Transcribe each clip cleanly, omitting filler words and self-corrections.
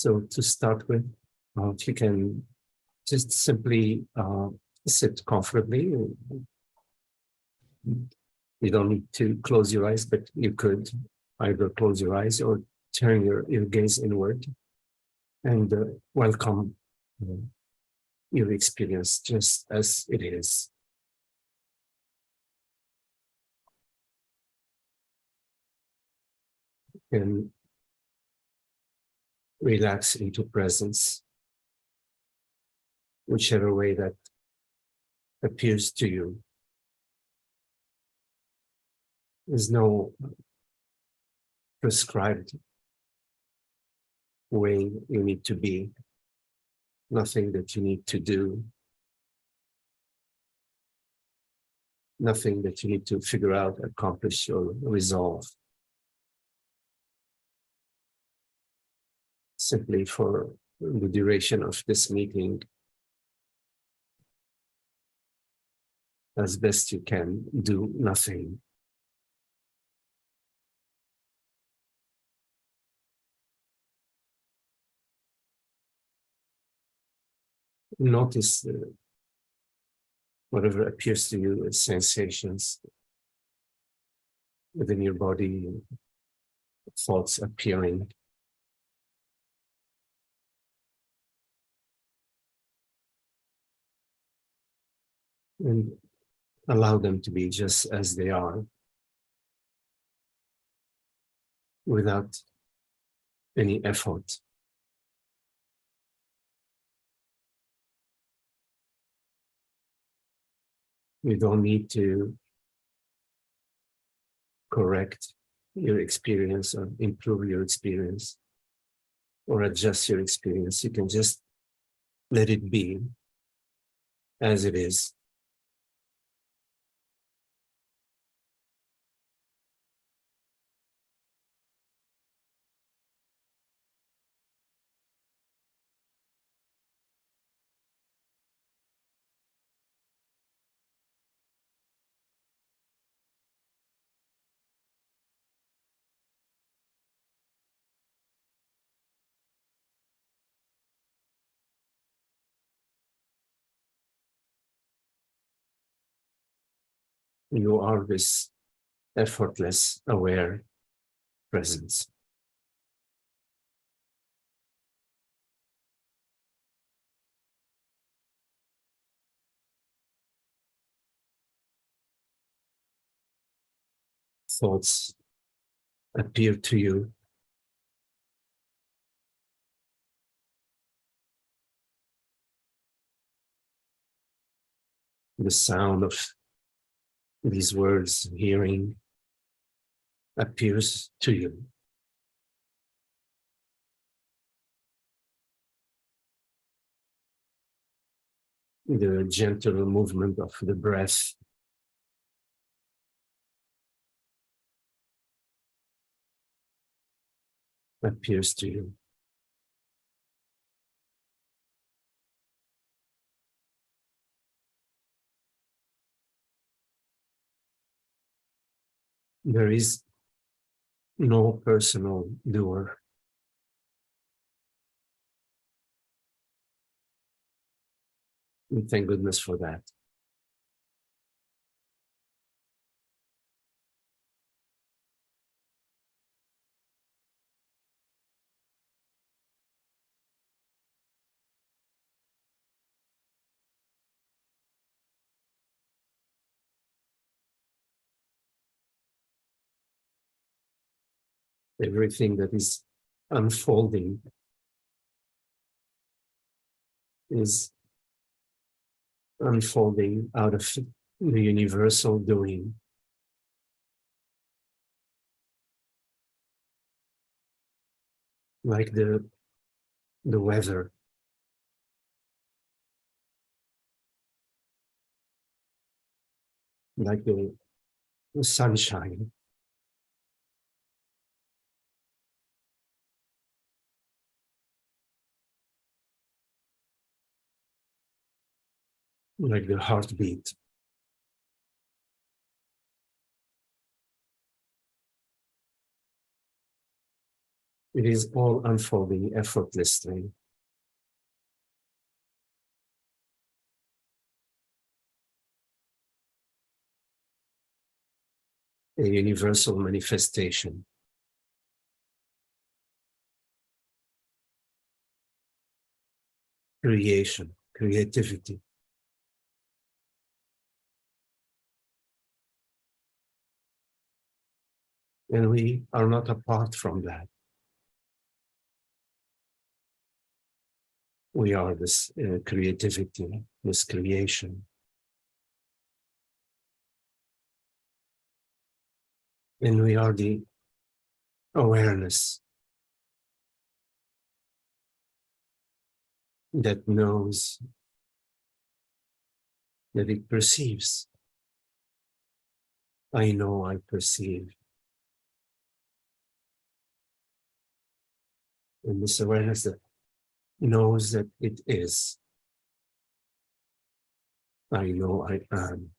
So to start with, you can just simply sit comfortably. You don't need to close your eyes, but you could either close your eyes or turn your gaze inward and welcome your experience just as it is. And relax into presence, whichever way that appears to you. There's no prescribed way you need to be, nothing that you need to do, nothing that you need to figure out, accomplish, or resolve. Simply for the duration of this meeting, as best you can, do nothing. Notice whatever appears to you as sensations within your body, thoughts appearing. And allow them to be just as they are, without any effort. You don't need to correct your experience or improve your experience or adjust your experience. You can just let it be as it is. You are this effortless, aware presence. Thoughts appear to you. The sound of these words, hearing, appears to you. The gentle movement of the breath appears to you. There is no personal doer. And thank goodness for that. Everything that is unfolding is unfolding out of the universal doing. Like the weather. Like the sunshine. Like the heartbeat. It is all unfolding effortlessly. A universal manifestation. Creation, creativity. And we are not apart from that. We are this creativity, this creation. And we are the awareness that knows, that it perceives. I know, I perceive. And this awareness that knows that it is. I know, I am.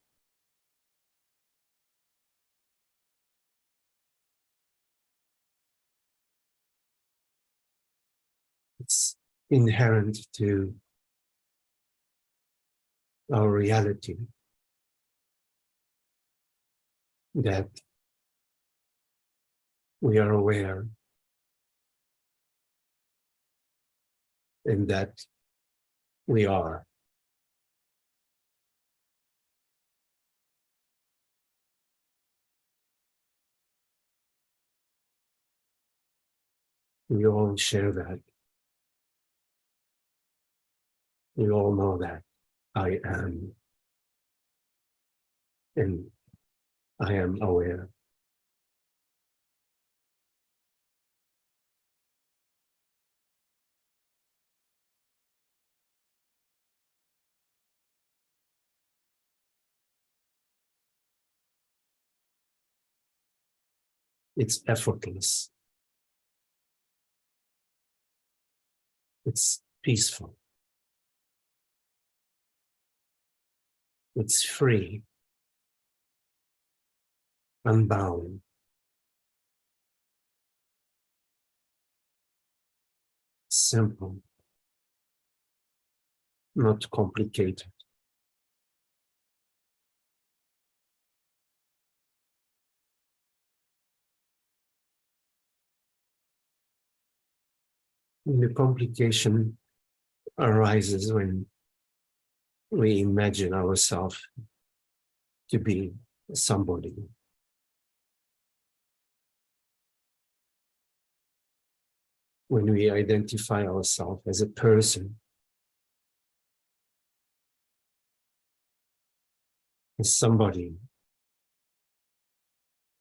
It's inherent to our reality that we are aware and that we are. We all share that. We all know that I am, and I am aware. It's effortless. It's peaceful. It's free, unbound. Simple, not complicated. And the complication arises when we imagine ourselves to be somebody. When we identify ourselves as a person, as somebody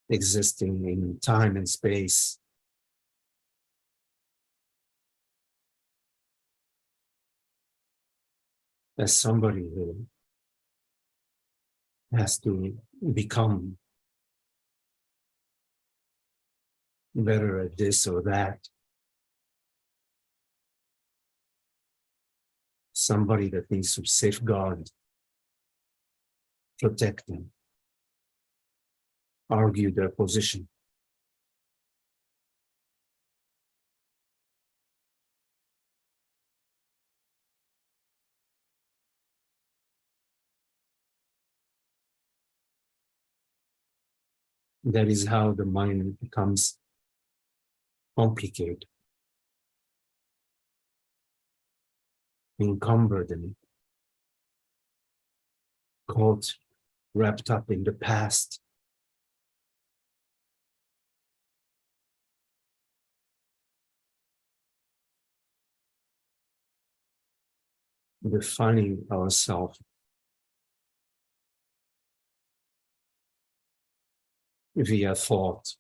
existing in time and space, as somebody who has to become better at this or that, somebody that needs to safeguard, protect them, argue their position. That is how the mind becomes complicated, encumbered, and caught, wrapped up in the past. Defining ourselves via thought,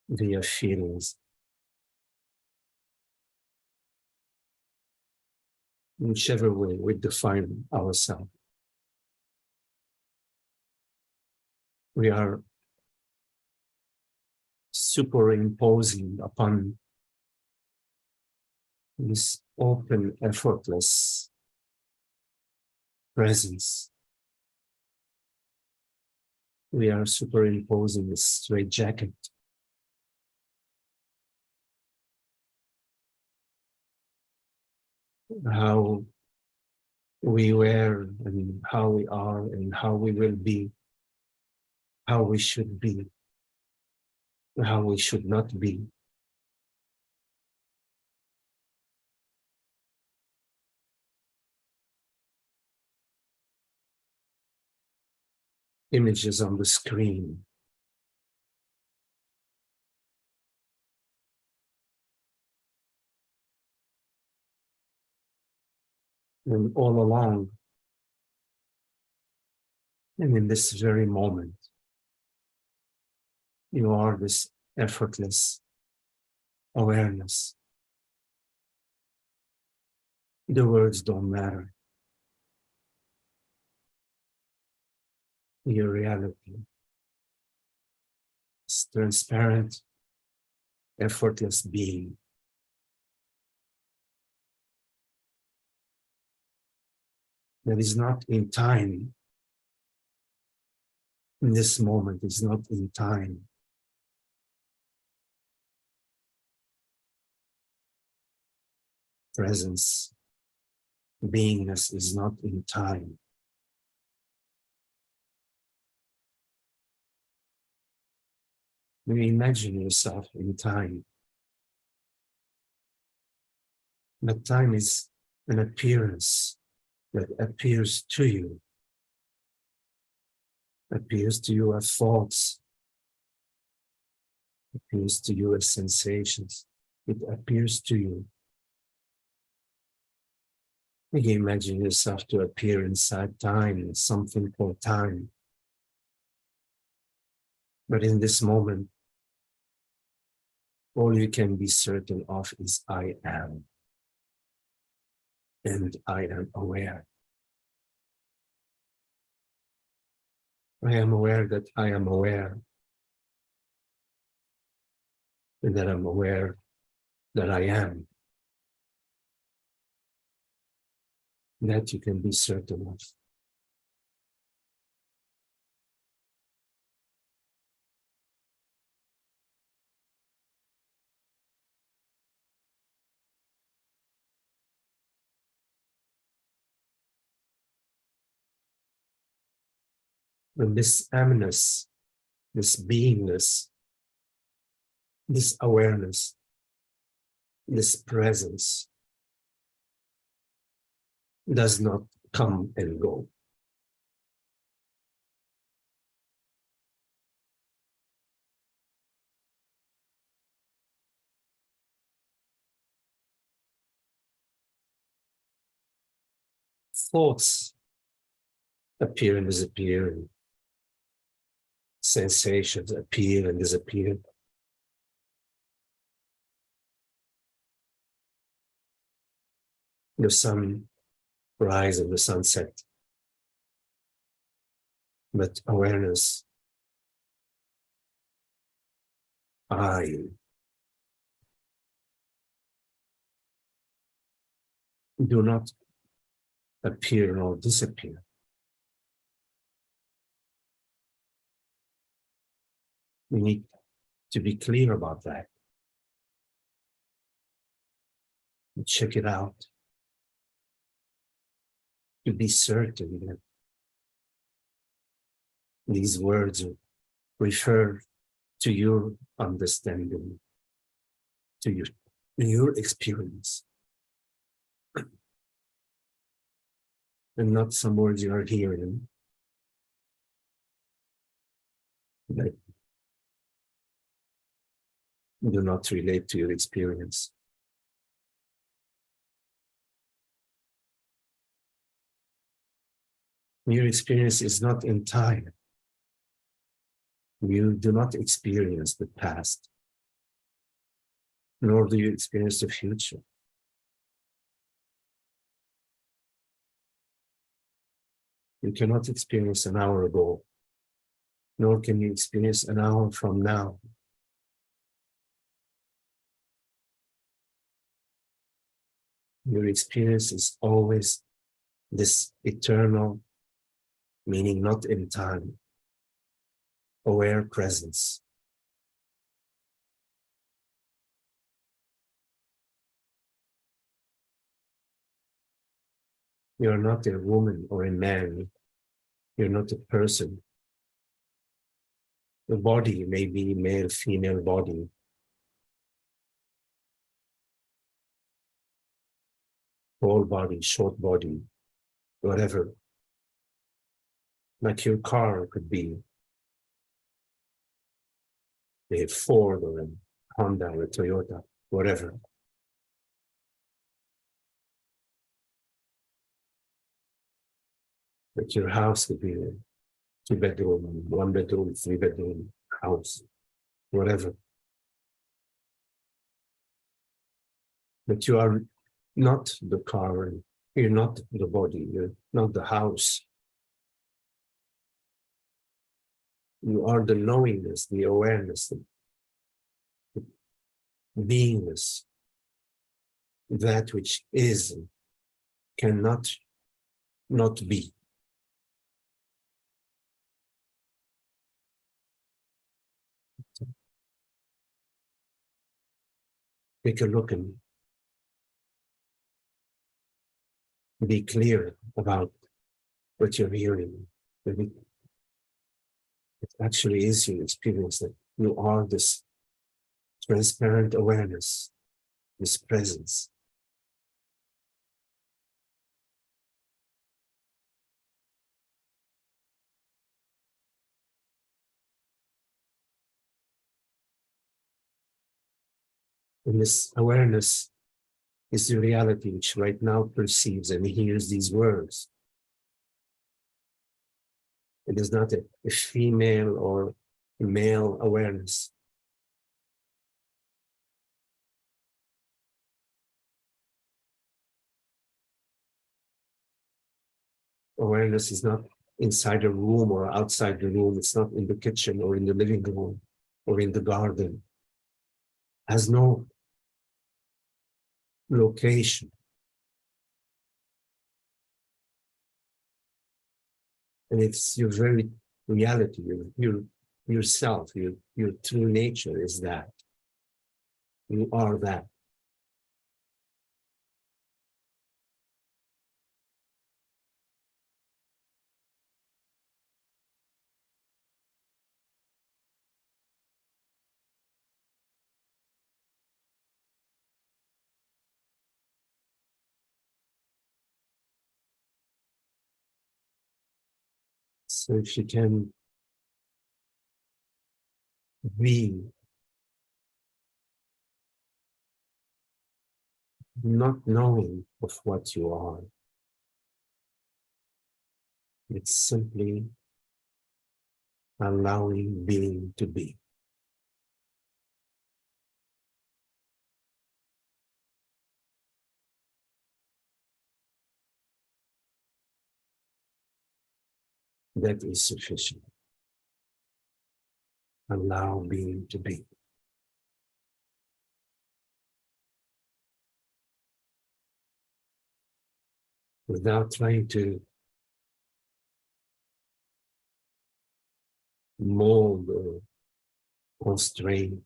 via feelings, whichever way we define ourselves. We are superimposing upon this open, effortless presence. We are superimposing a straitjacket how we were and how we are and how we will be, how we should be, how we should not be. Images on the screen. And all along, and in this very moment, you are this effortless awareness. The words don't matter. Your reality is transparent, effortless being. That is not in time. In this moment is not in time. Presence, beingness is not in time. You imagine yourself in time. But time is an appearance that appears to you as thoughts, appears to you as sensations. It appears to you. You imagine yourself to appear inside time, something for time. But in this moment, all you can be certain of is I am. And I am aware. I am aware that I am aware. And that I'm aware that I am. That you can be certain of. When this amness, this beingness, this awareness, this presence does not come and go. Thoughts appear and disappear. Sensations appear and disappear. The sun rise and the sunset. But awareness, I, do not appear nor disappear. We need to be clear about that. Check it out. To be certain that these words refer to your understanding, to your experience, and not some words you are hearing that do not relate to your experience. Your experience is not in time. You do not experience the past, nor do you experience the future. You cannot experience an hour ago, nor can you experience an hour from now. Your experience is always this eternal, meaning not in time, aware presence. You're not a woman or a man. You're not a person. The body may be male, female body. Tall body, short body, whatever. Like your car could be a Ford or a Honda or a Toyota, whatever. But your house could be a two-bedroom, one-bedroom, three-bedroom house, whatever. But you are not the car, you're not the body, you're not the house. You are the knowingness, the awareness, the beingness, that which is, cannot not be. Take a look and be clear about what you're hearing. It actually is your experience that you are this transparent awareness, this presence. And this awareness is the reality which right now perceives and hears these words. It is not a female or male awareness. Awareness is not inside a room or outside the room. It's not in the kitchen or in the living room or in the garden. It has no location. And it's your very reality, your yourself, your true nature is that. You are that. So if you can be not knowing of what you are, it's simply allowing being to be. That is sufficient. Allow being to be. Without trying to mold or constrain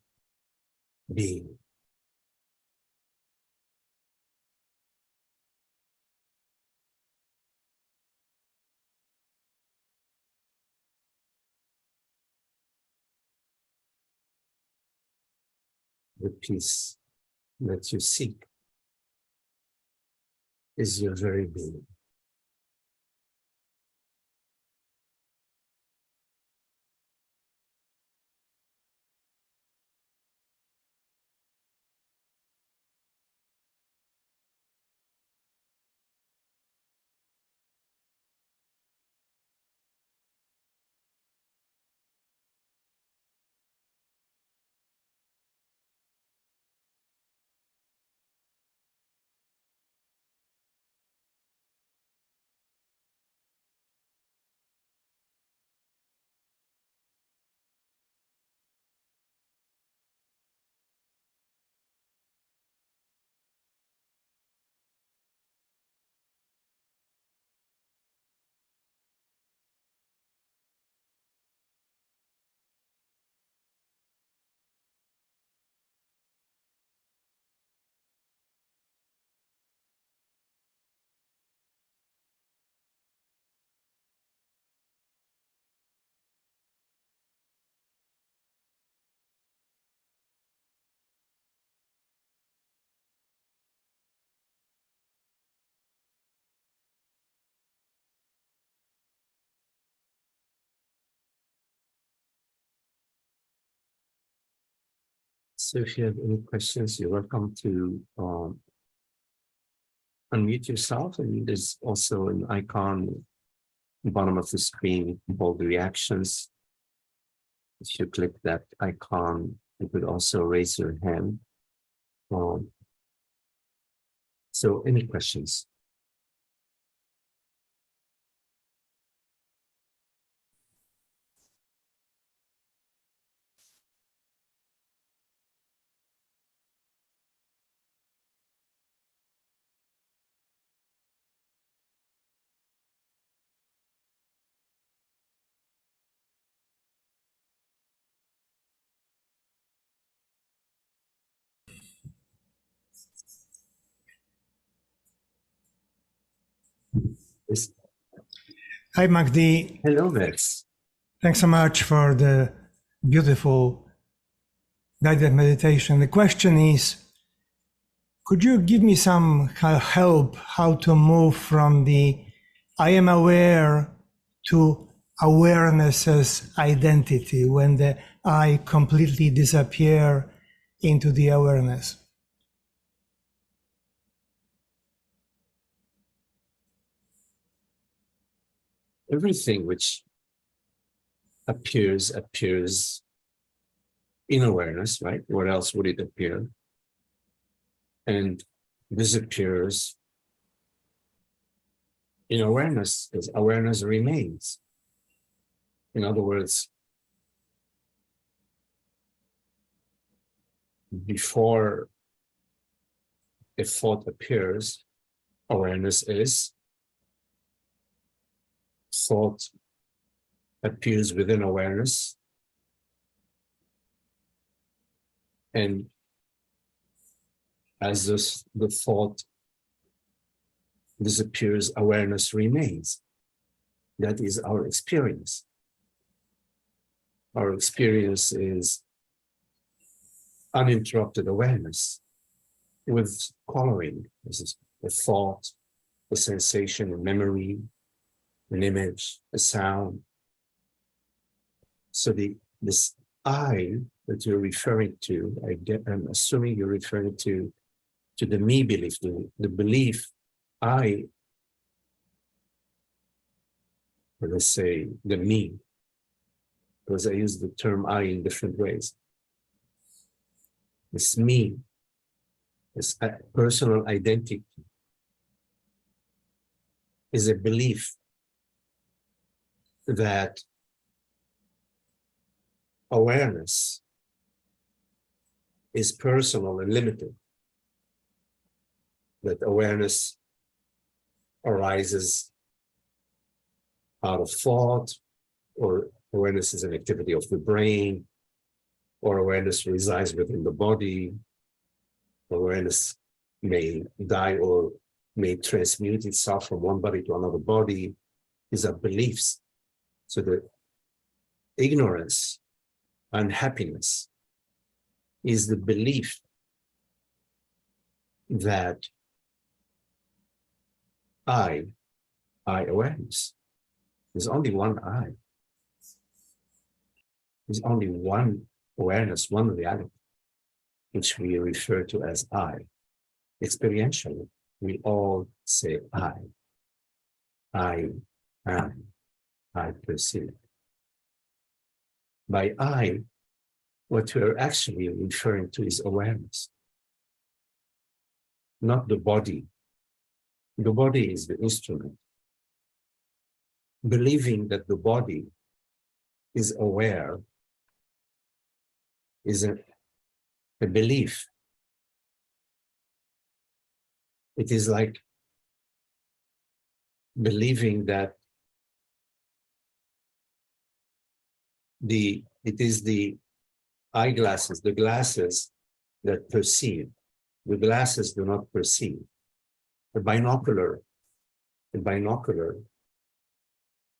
being. The peace that you seek is your very being. So if you have any questions, you're welcome to unmute yourself. And there's also an icon at the bottom of the screen called reactions. If you click that icon, you could also raise your hand. So any questions? Yes. Hi, Magdi. Hello, Max. Thanks so much for the beautiful guided meditation. The question is, could you give me some help how to move from the I am aware to awareness as identity when the I completely disappear into the awareness? Everything which appears in awareness, right? Where else would it appear? And disappears in awareness, because awareness remains. In other words, before a thought appears, awareness is. Thought appears within awareness. And as the thought disappears, awareness remains. That is our experience. Our experience is uninterrupted awareness with coloring. This is a thought, a sensation, a memory, an image, a sound. So this I that you're referring to, I'm assuming you're referring to the me belief, the belief I, or let's say the me, because I use the term I in different ways. This me, this personal identity, is a belief that awareness is personal and limited, that awareness arises out of thought, or awareness is an activity of the brain, or awareness resides within the body, awareness may die or may transmute itself from one body to another body. These are beliefs. So the ignorance, unhappiness, is the belief that I awareness. There's only one I. There's only one awareness, one reality, which we refer to as I. Experientially, we all say I am, I perceive. By I, what we're actually referring to is awareness, not the body. The body is the instrument. Believing that the body is aware is a belief. It is like believing that it is the eyeglasses, the glasses that perceive. The glasses do not perceive. The binocular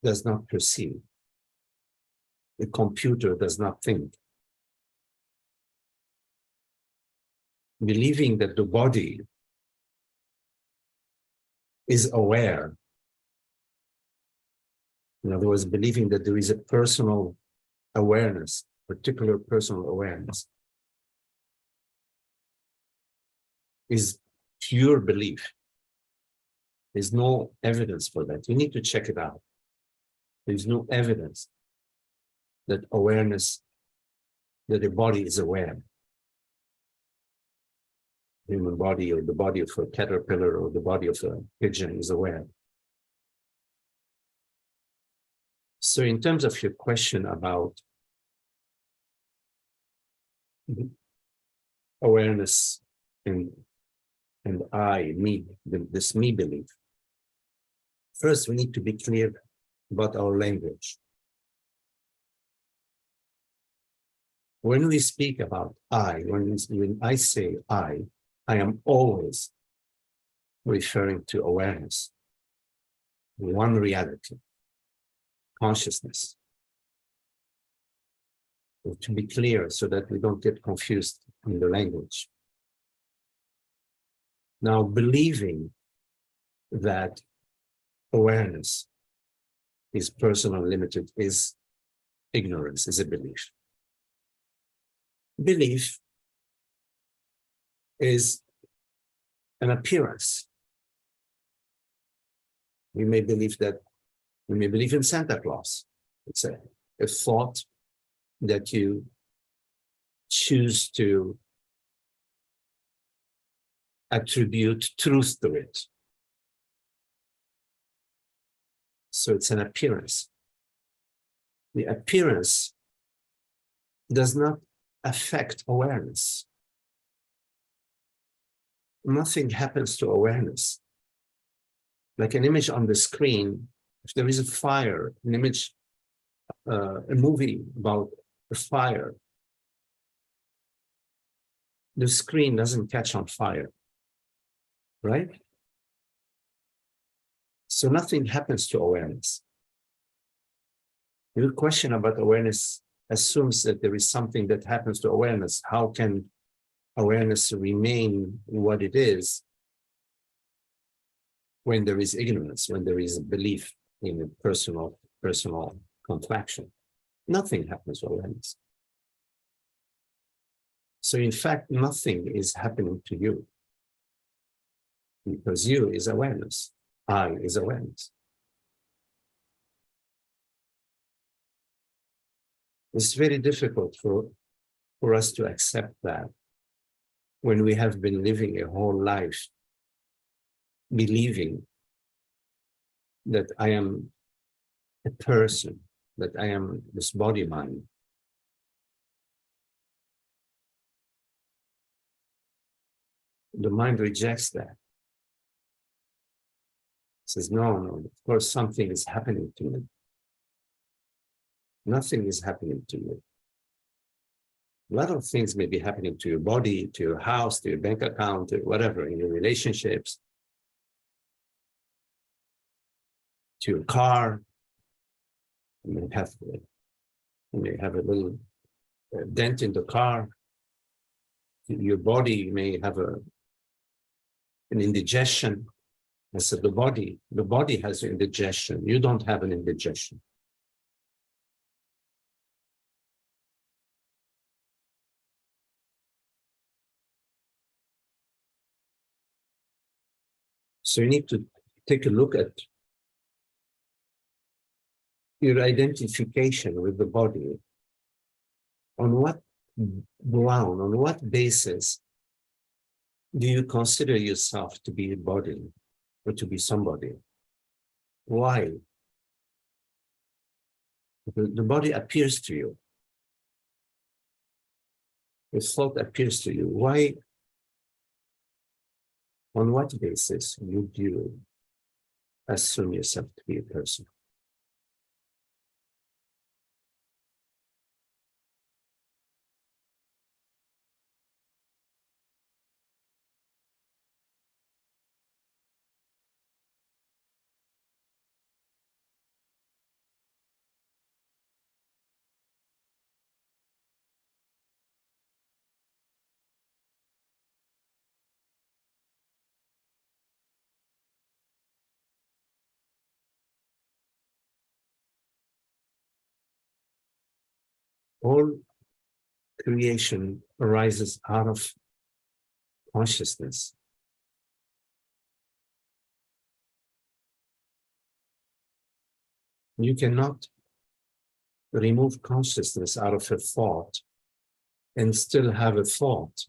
does not perceive. The computer does not think. Believing that the body is aware, in other words, believing that there is a personal awareness, particular personal awareness, is pure belief. There's no evidence for that. You need to check it out. There's no evidence that awareness, that the body is aware. Human body or the body of a caterpillar or the body of a pigeon is aware. So in terms of your question about awareness and I, me, this me belief, first we need to be clear about our language. When we speak about I, when I say I am always referring to awareness, one reality, consciousness. To be clear so that we don't get confused in the language. Now, believing that awareness is personal and limited is ignorance, is a belief. Belief is an appearance. We may believe in Santa Claus. It's a thought that you choose to attribute truth to it. So it's an appearance. The appearance does not affect awareness. Nothing happens to awareness. Like an image on the screen, if there is a fire, an image, a movie about a fire, the screen doesn't catch on fire, right? So nothing happens to awareness. Your question about awareness assumes that there is something that happens to awareness. How can awareness remain what it is when there is ignorance, when there is a belief in a personal contraction? Nothing happens to awareness. So in fact, nothing is happening to you because you is awareness. I is awareness. It's very difficult for us to accept that when we have been living a whole life believing that I am a person, that I am this body mind. The mind rejects that. It says, no, of course something is happening to me. Nothing is happening to you. A lot of things may be happening to your body, to your house, to your bank account, to whatever, in your relationships, to your car. You may have a little dent in the car. Your body may have an indigestion. I said the body has indigestion. You don't have an indigestion. So you need to take a look at your identification with the body. On what ground, on what basis do you consider yourself to be a body or to be somebody? Why? The body appears to you. The thought appears to you. Why? On what basis would you assume yourself to be a person? All creation arises out of consciousness. You cannot remove consciousness out of a thought and still have a thought.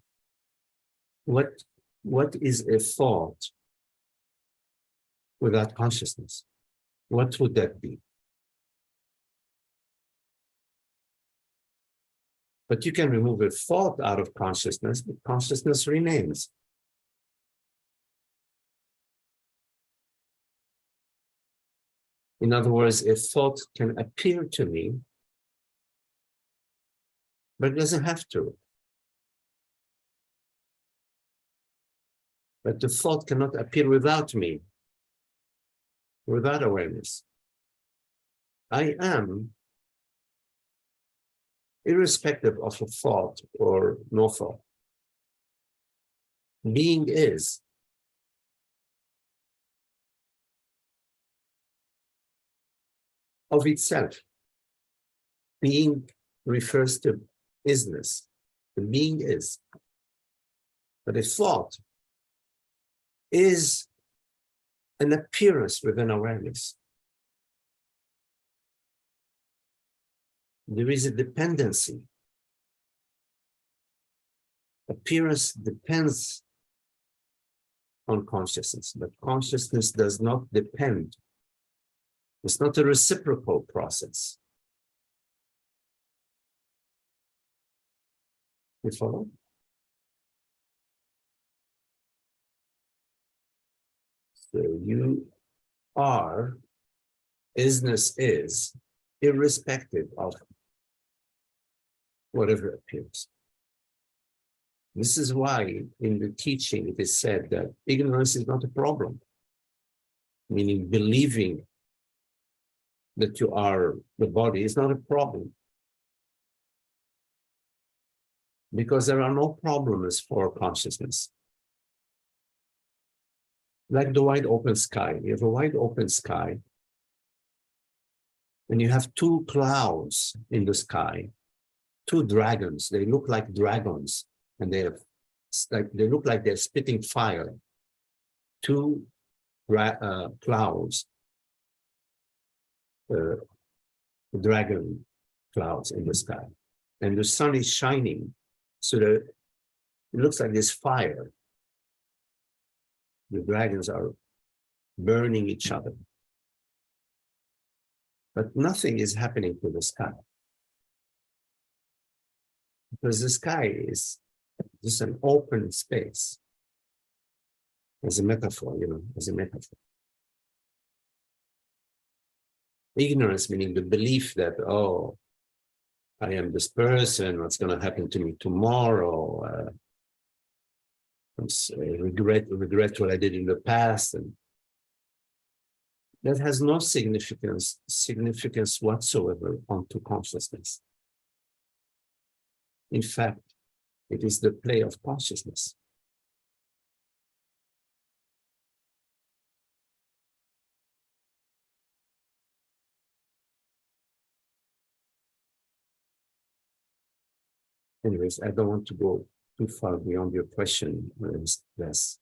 What is a thought without consciousness? What would that be? But you can remove a thought out of consciousness, but consciousness remains. In other words, a thought can appear to me, but it doesn't have to. But the thought cannot appear without me, without awareness. I am, irrespective of a thought or no thought. Being is. Of itself. Being refers to isness. The being is. But a thought is an appearance within awareness. There is a dependency. Appearance depends on consciousness, but consciousness does not depend. It's not a reciprocal process. You follow? So you are, isness is, irrespective of whatever appears. This is why in the teaching it is said that ignorance is not a problem, meaning believing that you are the body is not a problem. Because there are no problems for consciousness. Like the wide open sky. You have a wide open sky, and you have two clouds in the sky, two dragons. They look like dragons, and they look like they're spitting fire. Two clouds, dragon clouds in the sky, and the sun is shining, so that it looks like there's fire. The dragons are burning each other. But nothing is happening to the sky. Because the sky is just an open space. As a metaphor, as a metaphor. Ignorance meaning the belief that, oh, I am this person, what's going to happen to me tomorrow? Regret what I did in the past, and that has no significance whatsoever onto consciousness. In fact, it is the play of consciousness. Anyways, I don't want to go too far beyond your question. Yes.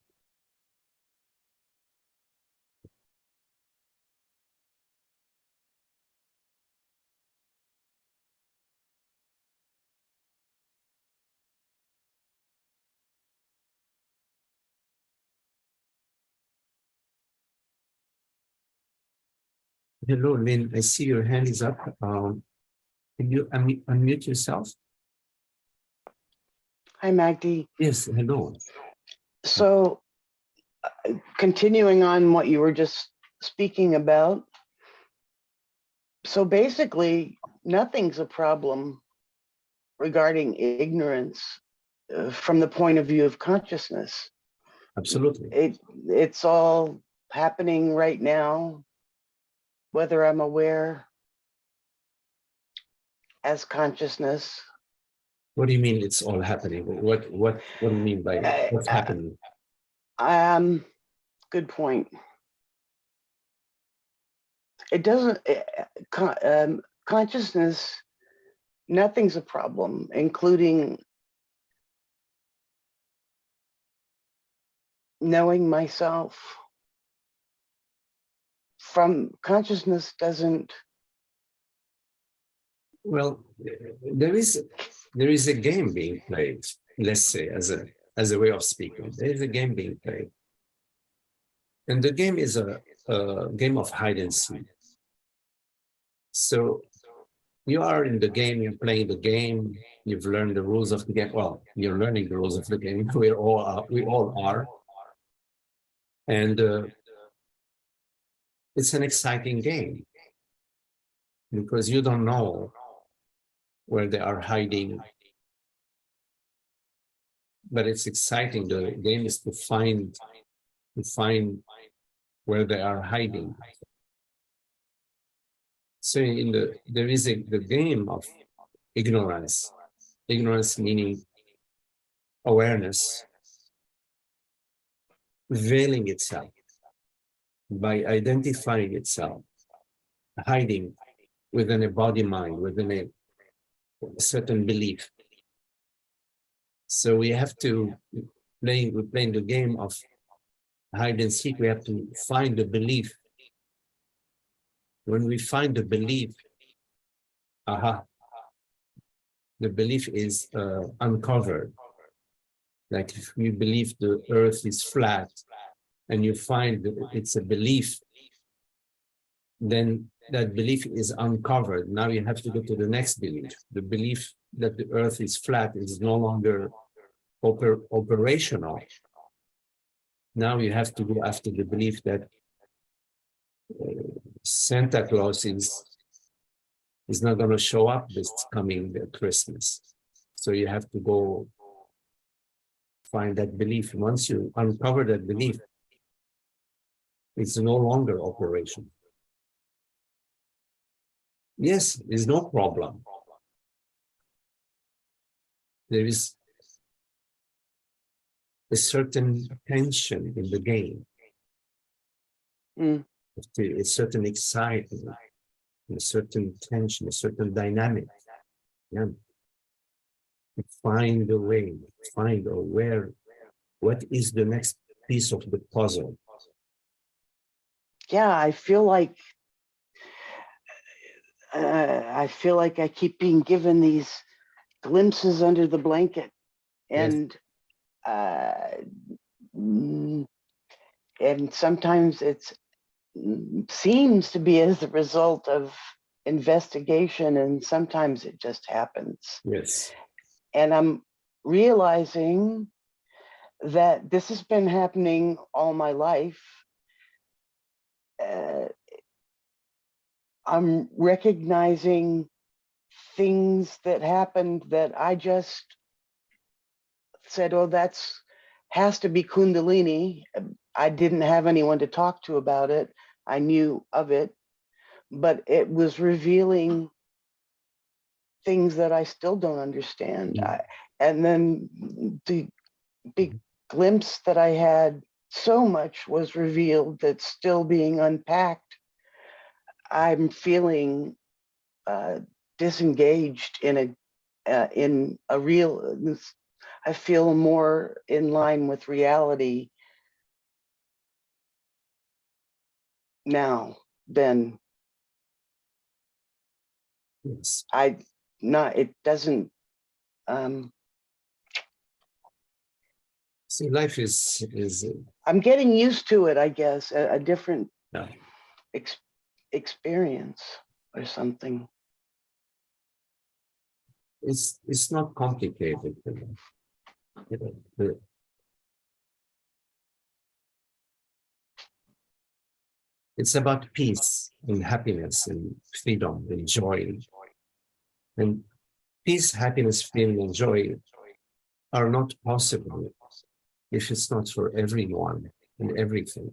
Hello, Lynn. I see your hand is up. Can you unmute yourself? Hi, Magdi. Yes, hello. So, continuing on what you were just speaking about, so basically, nothing's a problem regarding ignorance from the point of view of consciousness. Absolutely. It's all happening right now, whether I'm aware as consciousness. What do you mean it's all happening? What do you mean by what's happening? Good point. It doesn't, consciousness, nothing's a problem, including knowing myself. From consciousness doesn't Well, there is a game being played. Let's say, as a way of speaking, there is a game being played, and the game is a game of hide and seek. So you are in the game, you're playing the game, you've learned the rules of the game. Well, you're learning the rules of the game. We all are, and it's an exciting game because you don't know where they are hiding, but it's exciting. The game is to find where they are hiding. So there is the game of ignorance. Ignorance meaning awareness veiling itself by identifying itself, hiding within a body mind, within a certain belief. So we have to we're playing the game of hide and seek. We have to find the belief. When we find the belief, the belief is uncovered. Like if you believe the earth is flat and you find that it's a belief, then that belief is uncovered. Now you have to go to the next belief. The belief that the earth is flat is no longer operational. Now you have to go after the belief that Santa Claus is not going to show up this coming Christmas. So you have to go find that belief. Once you uncover that belief, it's no longer operation. Yes, there's no problem. There is a certain tension in the game, a certain excitement, a certain tension, a certain dynamic. Yeah. Find a way, find what is the next piece of the puzzle. Yeah, I feel like I keep being given these glimpses under the blanket, and and sometimes it seems to be as a result of investigation, and sometimes it just happens. Yes. And I'm realizing that this has been happening all my life. I'm recognizing things that happened that I just said, oh, that's has to be Kundalini. I didn't have anyone to talk to about it. I knew of it, but it was revealing things that I still don't understand. And then the big glimpse that I had, so much was revealed that's still being unpacked. I'm feeling disengaged in a real. I feel more in line with reality now than Yes. it doesn't. See, life is. I'm getting used to it, I guess. A different experience or something. It's not complicated. It's about peace and happiness and freedom and joy. And peace, happiness, freedom, and joy are not possible if it's not for everyone and everything.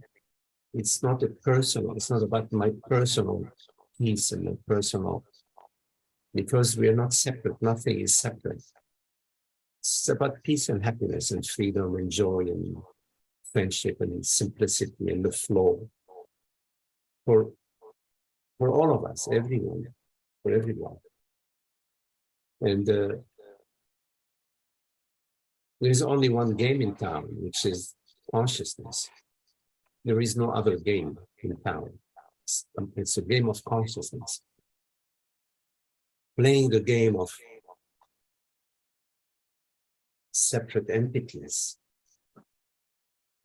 It's not it's not about my personal peace and my personal, because we are not separate, nothing is separate. It's about peace and happiness and freedom and joy and friendship and simplicity and the flow for all of us, everyone, for everyone. And there's only one game in town, which is consciousness. There is no other game in town. It's a game of consciousness. playing the game of separate entities.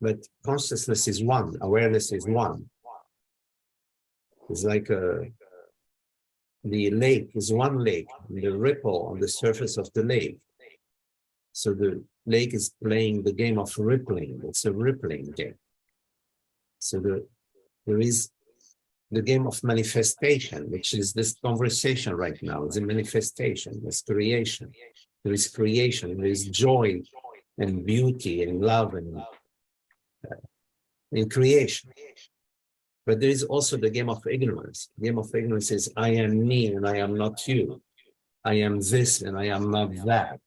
But consciousness is one, awareness is one. It's like the lake is one lake, the ripple on the surface of the lake. So the lake is playing the game of rippling. It's a rippling game. So there is the game of manifestation, which is this conversation right now. It's a manifestation, it's creation. There is creation, there is joy and beauty and love and in creation. But there is also the game of ignorance. The game of ignorance is I am me and I am not you. I am this and I am not that.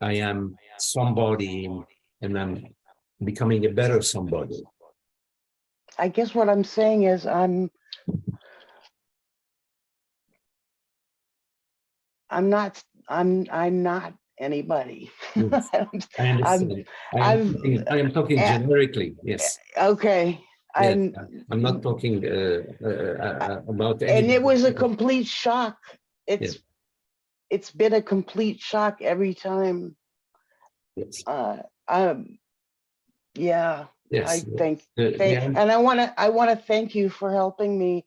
I am somebody and I'm becoming a better somebody. I guess what I'm saying is I'm not anybody. Yes, I understand. I am talking generically. Yes. Okay. Yes. I'm not talking about And anybody. it was a complete shock. Yes. It's been a complete shock every time. Yes. Yeah. Yes. I thank Yeah. and I want to thank you for helping me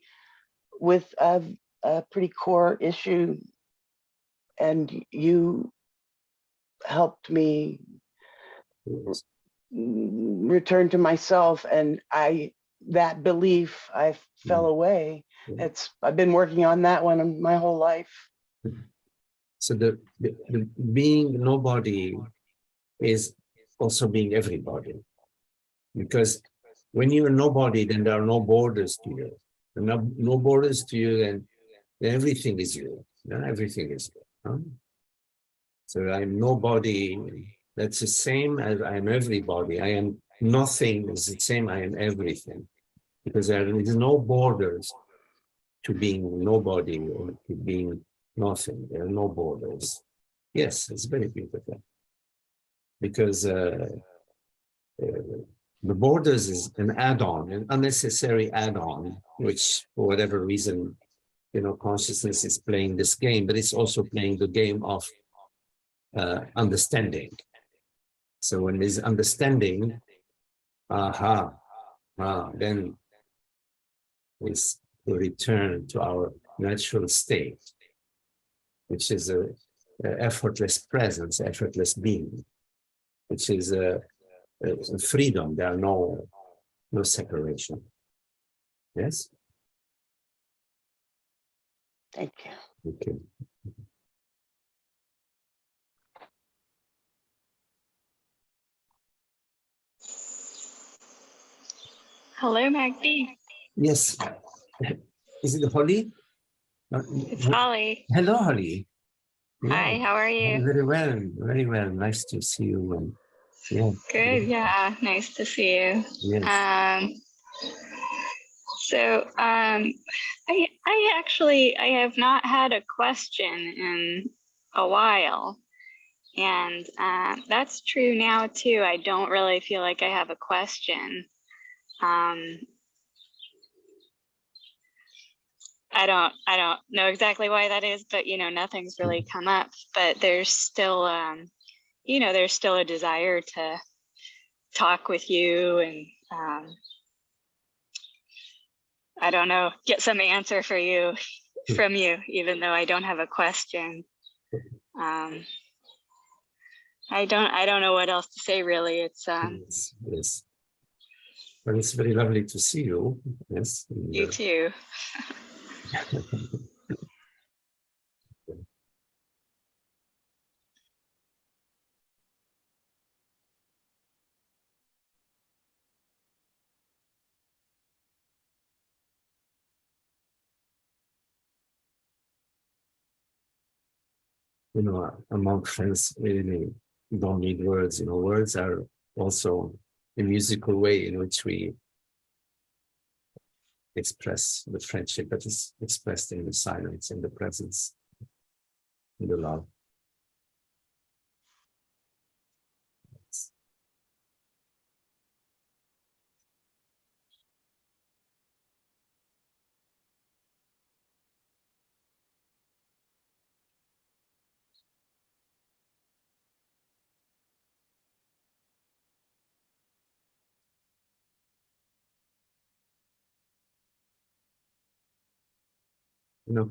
with a pretty core issue, and you helped me Yes. return to myself, and that belief I fell away. I've been working on that one my whole life. So the being nobody is also being everybody, because when you're nobody, then there are no borders to you. There are no borders to you, then everything is you. Everything is you. Huh? So I'm nobody. That's the same as I'm everybody. I am nothing is the same. I am everything, because there is no borders to being nobody or to being nothing. There are no borders. Yes, it's very beautiful, because the borders is an add-on, an unnecessary add-on, which for whatever reason, consciousness is playing this game, but it's also playing the game of understanding. So when there's understanding, then it's the return to our natural state, which is a effortless presence, effortless being, which is a freedom. There are no separation. Yes. Thank you. Okay. Hello, Magdi. Yes. Is it Holly? It's Holly. Hello, Holly. Hi, how are you? Very well, very well. Nice to see you. And yeah. Good, yeah, nice to see you. Yes. I have not had a question in a while, and that's true now too. I don't really feel like I have a question. I don't know exactly why that is, but nothing's really come up. But there's still there's still a desire to talk with you and I don't know, get some answer from you, even though I don't have a question. I don't know what else to say really. It's yes. Well, it's very lovely to see you. Yes. You too. Among friends, really don't need words. Words are also a musical way in which we express the friendship that is expressed in the silence, in the presence, in the love.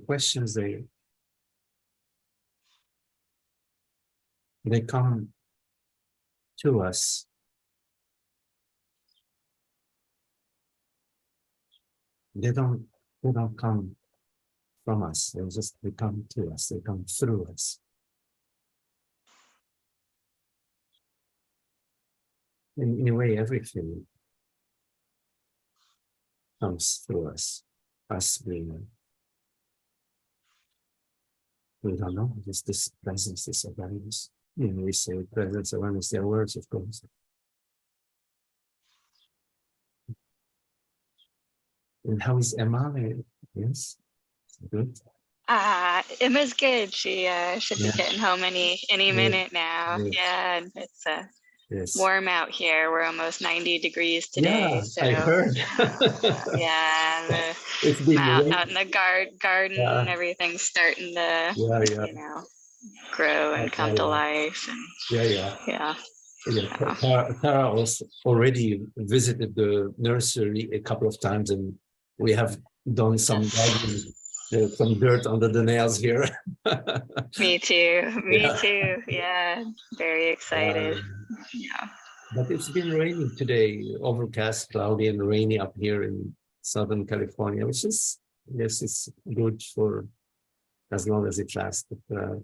questions, they come to us. They don't come from us. They come to us. They come through us. In a way, everything comes through us. Us being, we don't know, just this presence, this awareness. We say presence, awareness, they are words, of course. And how is Emma? Yes, good. Emma's good. She should be getting home any minute now. Yes. Yeah, and it's Yes. warm out here. We're almost 90 degrees today. Yeah, so I heard. yeah, It's been out in the garden, Yeah. everything's starting to grow and come to life. And Yeah. Tara also already visited the nursery a couple of times, and we have done some gardening, some dirt under the nails here. Me too. Yeah, very excited. Yeah. But it's been raining today, overcast, cloudy, and rainy up here in Southern California, which is, yes, it's good for as long as it lasts. But,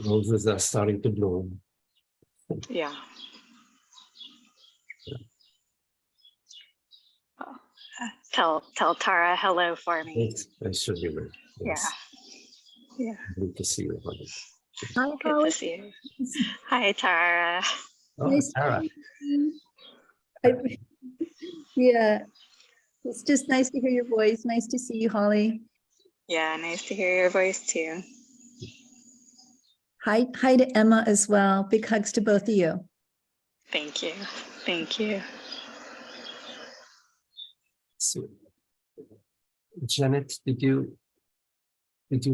roses are starting to bloom. Yeah. Tell Tara hello for me. That should be good. Yes. Yeah. Good to see you, honey. Hi, Good to see you. Hi, Tara. Oh, nice Tara. Yeah, it's just nice to hear your voice. Nice to see you, Holly. Yeah, nice to hear your voice too. Hi to Emma as well. Big hugs to both of you. Thank you. Thank you. So, Janet, did you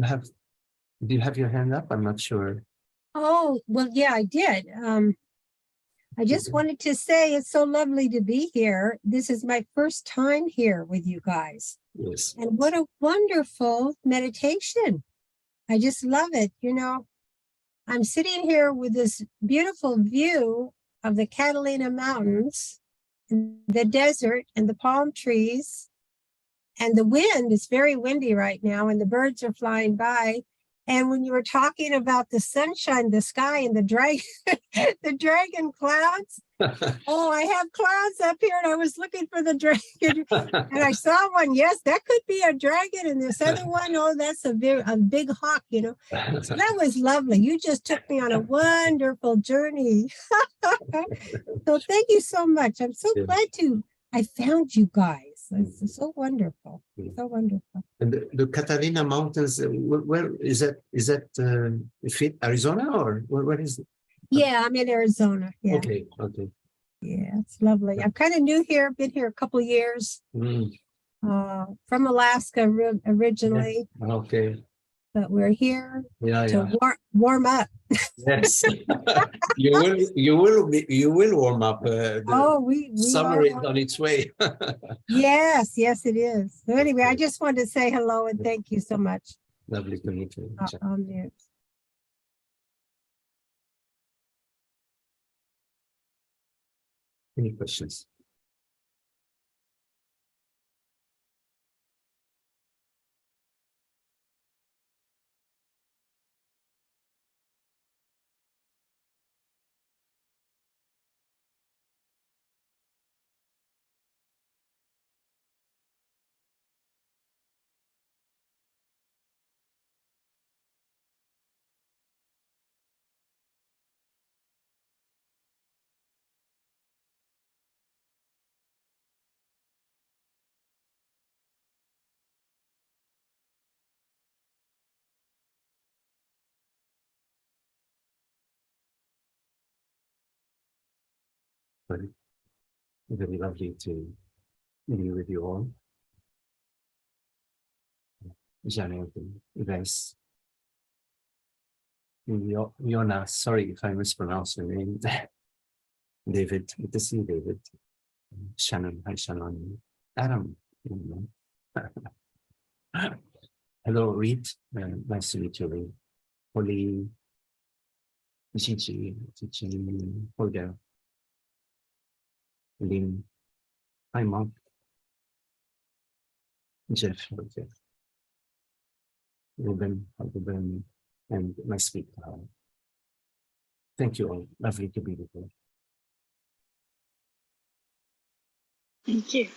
have your hand up? I'm not sure. Oh, well, yeah, I did. I just wanted to say it's so lovely to be here. This is my first time here with you guys. Yes. And what a wonderful meditation. I just love it. I'm sitting here with this beautiful view of the Catalina Mountains, and the desert and the palm trees, and the wind is very windy right now, and the birds are flying by. And when you were talking about the sunshine, the sky, and the dragon clouds, oh, I have clouds up here, and I was looking for the dragon, and I saw one. Yes, that could be a dragon, and this other one, oh, that's a big hawk. So that was lovely. You just took me on a wonderful journey. So thank you so much. I'm so glad I found you guys. It's so wonderful. So wonderful. And the Catalina Mountains, where is that? Is that Arizona, or where is it? Yeah, I'm in Arizona. Yeah. Okay. Yeah, it's lovely. I'm kind of new here. Been here a couple of years. From Alaska originally. Okay. But we're here to warm up. Yes. you will warm up. We summer is on its way. Yes, it is. So anyway, I just wanted to say hello and thank you so much. Lovely to meet you. On mute. Any questions? Very lovely to be with you all. Janet, Ives, Yona, sorry if I mispronounce your name. David, good to see you, David. Shannon, hi Shannon. Adam. You know. Hello, Reed. Nice to meet you, Reed. Holly, Gigi, Holger, Lynn. Hi, Mark. Jeff, Ruben, and my speaker. Thank you all. Lovely to be with you. Thank you.